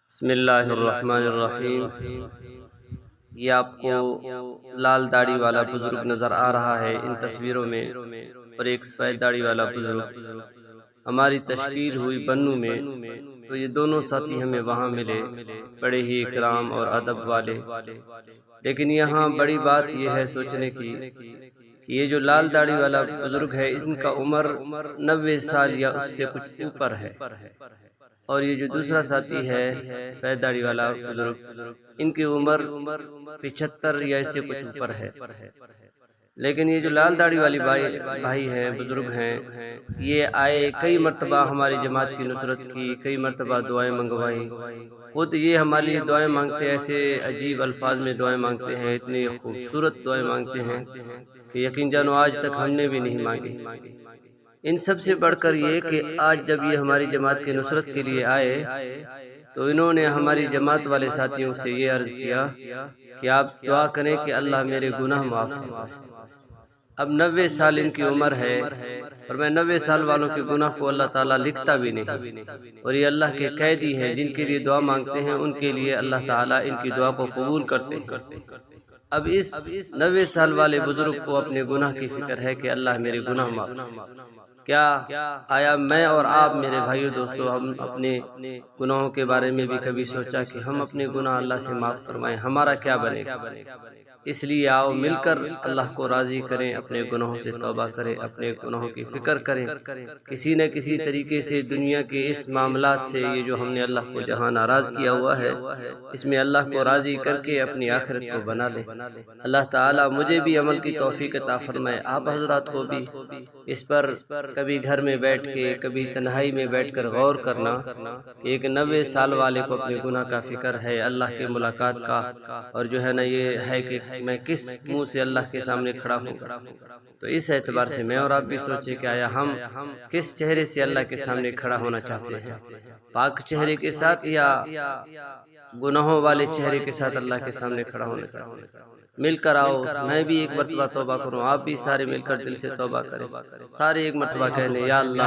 بسم اللہ الرحمن الرحیم۔ یہ آپ کو لال داڑھی والا بزرگ نظر آ رہا ہے ان تصویروں میں، اور ایک سفید داڑھی والا بزرگ۔ ہماری تشکیل ہوئی بنو میں، تو یہ دونوں ساتھی ہمیں وہاں ملے، بڑے ہی اکرام اور ادب والے۔ لیکن یہاں بڑی بات یہ ہے سوچنے کی کہ یہ جو لال داڑھی والا بزرگ ہے، ان کا عمر 90 سال یا اس سے کچھ اوپر ہے، اور یہ جو دوسرا ساتھی ہے سفید داڑھی والا بزرگ، ان کی عمر 75 یا اس سے کچھ اوپر ہے۔ لیکن یہ جو لال داڑھی والی بھائی ہیں، بزرگ ہیں، یہ آئے کئی مرتبہ ہماری جماعت کی نصرت کی، کئی مرتبہ دعائیں منگوائیں۔ خود یہ ہمارے لیے دعائیں مانگتے ہیں، ایسے عجیب الفاظ میں دعائیں مانگتے ہیں، اتنی خوبصورت دعائیں مانگتے ہیں کہ یقین جانو آج تک ہم نے بھی نہیں مانگی۔ ان سب سے بڑھ کر یہ کہ آج جب یہ ہماری جماعت کی نصرت کے لیے آئے، تو انہوں نے ہماری جماعت والے ساتھیوں سے یہ عرض کیا کہ آپ دعا کریں کہ اللہ میرے گناہ معاف فرمائے۔ اب 90 سال ان کی عمر ہے، اور میں 90 سال والوں کے گناہ کو اللہ تعالیٰ لکھتا بھی نہیں، اور یہ اللہ کے قیدی ہیں، جن کے لیے دعا مانگتے ہیں ان کے لیے اللہ تعالیٰ ان کی دعا کو قبول کرتے ہیں۔ اب اس 90 سال والے بزرگ کو اپنے گناہ کی فکر ہے کہ اللہ میرے گناہ معاف فرمائے۔ کیا آیا میں اور آپ میرے بھائیو دوستو، ہم اپنے گناہوں کے بارے میں بھی کبھی سوچا کہ ہم اپنے گناہ اللہ سے معاف فرمائیں؟ ہمارا کیا بنے گا؟ اس لیے آؤ مل کر اللہ کو راضی کریں، اپنے گناہوں سے توبہ کریں، اپنے گناہوں کی فکر کریں۔ کسی نہ کسی طریقے سے دنیا کے اس معاملات سے یہ جو ہم نے اللہ کو جہاں ناراض کیا ہوا ہے، اس میں اللہ کو راضی کر کے اپنی آخرت کو بنا لیں۔ اللہ تعالیٰ مجھے بھی عمل کی توفیق عطا فرمائے، آپ حضرات کو بھی اس پر کبھی گھر میں بیٹھ کے، کبھی تنہائی میں بیٹھ کر غور کرنا کہ ایک 90 سال والے کو اپنے گناہ کا فکر ہے، اللہ کے ملاقات کا، اور جو ہے نا یہ ہے کہ میں کس منہ سے اللہ کے سامنے کھڑا ہوں گا۔ تو اس اعتبار سے میں اور آپ بھی سوچے کہ آیا ہم کس چہرے سے اللہ کے سامنے کھڑا ہونا چاہتے ہیں؟ پاک چہرے کے ساتھ یا گناہوں والے چہرے کے ساتھ اللہ کے سامنے کھڑا ہونا چاہتے ہیں؟ مل کر آؤ، میں بھی ایک مرتبہ توبہ کروں، آپ بھی سارے مل کر دل سے توبہ کریں، سارے ایک مرتبہ کہنے یا اللہ